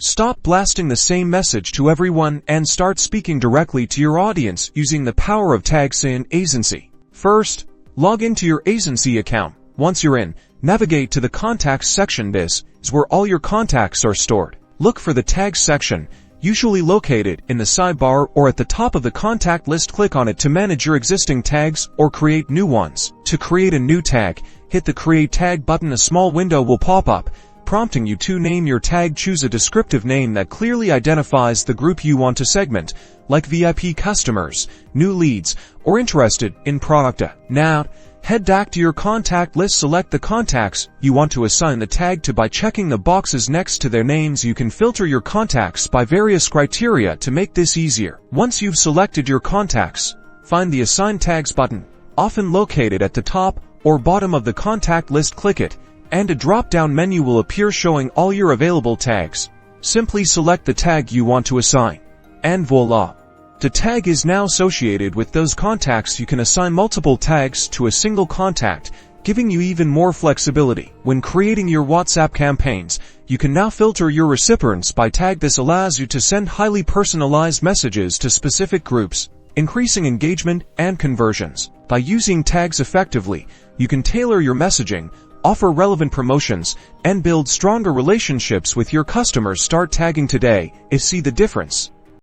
Stop blasting the same message to everyone and start speaking directly to your audience using the power of tags in Aisensy. First, log into your Aisensy account. Once you're in, navigate to the Contacts section. This is where all your contacts are stored. Look for the Tags section, usually located in the sidebar or at the top of the contact list. Click on it to manage your existing tags or create new ones. To create a new tag, hit the Create Tag button. A small window will pop up, prompting you to name your tag. Choose a descriptive name that clearly identifies the group you want to segment, like VIP customers, new leads, or interested in product. Now, head back to your contact list. Select the contacts you want to assign the tag to by checking the boxes next to their names. You can filter your contacts by various criteria to make this easier. Once you've selected your contacts, find the Assign Tags button, often located at the top or bottom of the contact list. Click it, and a drop-down menu will appear showing all your available tags. Simply select the tag you want to assign, and voila! The tag is now associated with those contacts. You can assign multiple tags to a single contact, giving you even more flexibility. When creating your WhatsApp campaigns, you can now filter your recipients by tag. This allows you to send highly personalized messages to specific groups, increasing engagement and conversions. By using tags effectively, you can tailor your messaging, offer relevant promotions, and build stronger relationships with your customers. Start tagging today and see the difference.